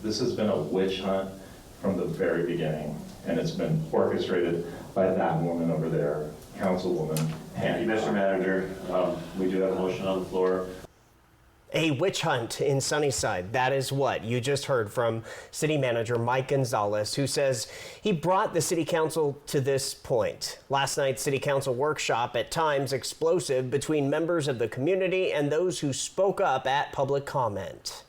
This has been a witch hunt from the very beginning, and it's been orchestrated by that woman over there, Councilwoman. Thank you, Mr. Manager. We do have a motion on the floor. A witch hunt in Sunnyside. That is what you just heard from City Manager Mike Gonzalez, who says he brought the City Council to this point. Last night's City Council workshop, at times explosive between members of the community and those who spoke up at public comment.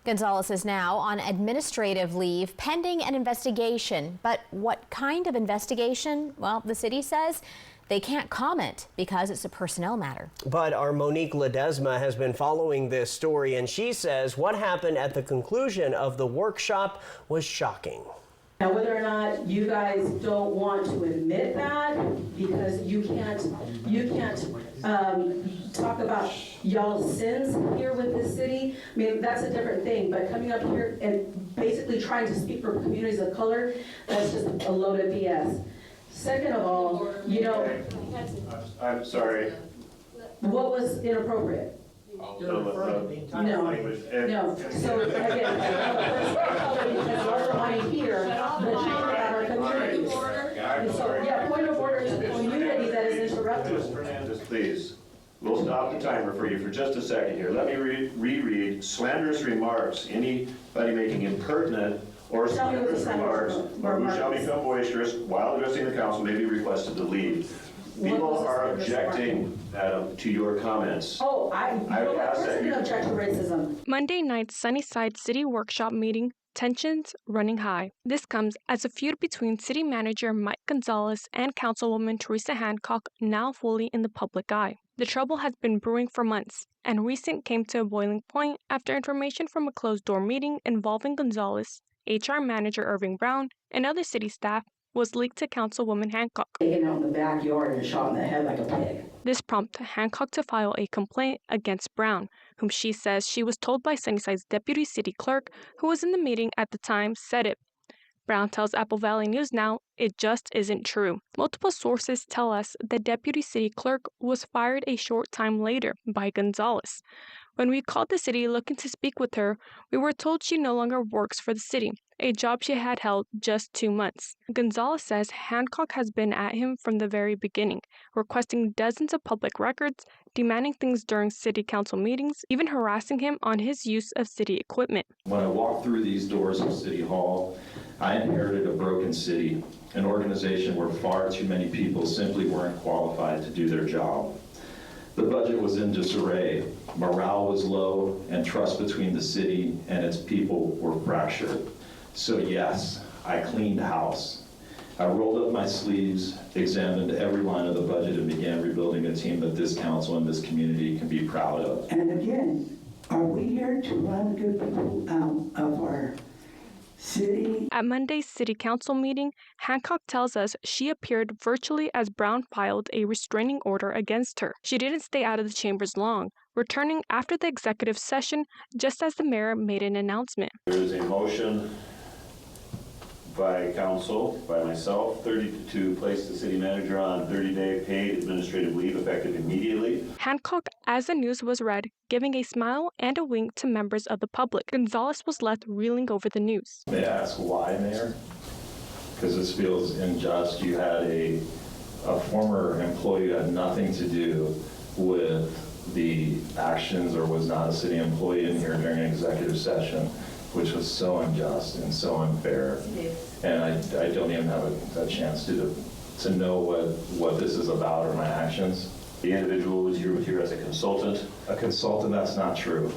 Gonzalez is now on administrative leave pending an investigation. But what kind of investigation? Well, the city says they can't comment because it's a personnel matter. But our Monique Ledesma has been following this story, and she says what happened at the conclusion of the workshop was shocking. Now, whether or not you guys don't want to admit that, because you can't talk about y'all's sins here with this city, I mean, that's a different thing. But coming up here and basically trying to speak for communities of color, that's just a load of BS. Second of all, you know, I'm sorry. what was inappropriate? No. So again, because we're wanting here, the talk about our communities. And so, yeah, point of order to the community that is interrupted. Ms. Fernandez, please. We'll stop the timer for you for just a second here. Let me reread slanderous remarks. Anybody making impertinent or slanderous remarks or who shall become boisterous while addressing the council may be requested to leave. People are objecting, Adam, to your comments. Oh, I would ask that you object to racism. Monday night's Sunnyside City Workshop meeting, tensions running high. This comes as a feud between City Manager Mike Gonzalez and Councilwoman Teresa Hancock now fully in the public eye. The trouble has been brewing for months, and recent came to a boiling point after information from a closed-door meeting involving Gonzalez, HR Manager Irving Brown, and other city staff was leaked to Councilwoman Hancock. Taken out in the backyard and shot in the head like a pig. This prompted Hancock to file a complaint against Brown, whom she says she was told by Sunnyside's deputy city clerk, who was in the meeting at the time, said it. Brown tells Apple Valley News Now it just isn't true. Multiple sources tell us the deputy city clerk was fired a short time later by Gonzalez. When we called the city looking to speak with her, we were told she no longer works for the city, a job she had held just 2 months. Gonzalez says Hancock has been at him from the very beginning, requesting dozens of public records, demanding things during city council meetings, even harassing him on his use of city equipment. When I walked through these doors of City Hall, I inherited a broken city, an organization where far too many people simply weren't qualified to do their job. The budget was in disarray, morale was low, and trust between the city and its people were fractured. So yes, I cleaned house. I rolled up my sleeves, examined every line of the budget, and began rebuilding a team that this council and this community can be proud of. And again, are we here to run good people out of our city? At Monday's city council meeting, Hancock tells us she appeared virtually as Brown filed a restraining order against her. She didn't stay out of the chambers long, returning after the executive session just as the mayor made an announcement. There is a motion by council, by myself, to place the city manager on 30-day paid administrative leave effective immediately. Hancock, as the news was read, giving a smile and a wink to members of the public. Gonzalez was left reeling over the news. May I ask why, Mayor? Because this feels unjust. You had a former employee who had nothing to do with the actions or was not a city employee in here during an executive session, which was so unjust and so unfair. And I don't even have a chance to know what this is about or my actions. The individual was here as a consultant. A consultant, that's not true.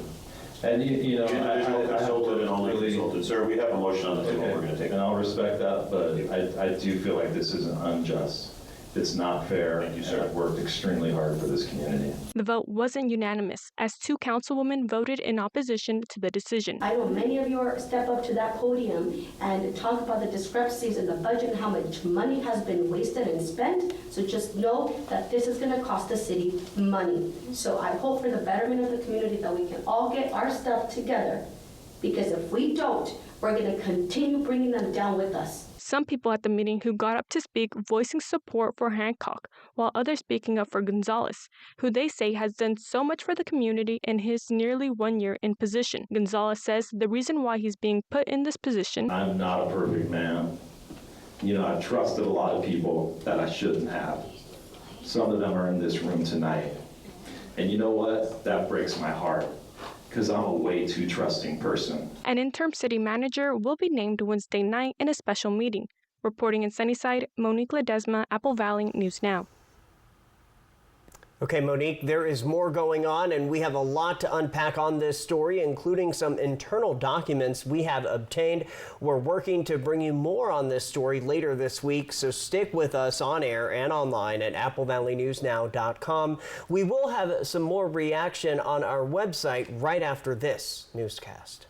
And you know, individual consultant and only really, consultant. Sir, we have a motion on the table. Okay, We're going to take and I'll respect that, but I do feel like this is unjust. It's not fair. Thank you, sir. I've worked extremely hard for this community. The vote wasn't unanimous, as 2 councilwomen voted in opposition to the decision. I know many of you are step up to that podium and talk about the discrepancies in the budget and how much money has been wasted and spent. So just know that this is going to cost the city money. So I hope for the betterment of the community that we can all get our stuff together, because if we don't, we're going to continue bringing them down with us. some people at the meeting who got up to speak voicing support for Hancock, while others speaking up for Gonzalez, who they say has done so much for the community in his nearly 1 year in position. Gonzalez says the reason why he's being put in this position. I'm not a perfect man. I've trusted a lot of people that I shouldn't have. Some of them are in this room tonight. And you know what? That breaks my heart, because I'm a way too trusting person. An interim city manager will be named Wednesday night in a special meeting. Reporting in Sunnyside, Monique Ledesma, Apple Valley News Now. Okay, Monique, there is more going on, and we have a lot to unpack on this story, including some internal documents we have obtained. We're working to bring you more on this story later this week, so stick with us on air and online at applevalleynewsnow.com. We will have some more reaction on our website right after this newscast.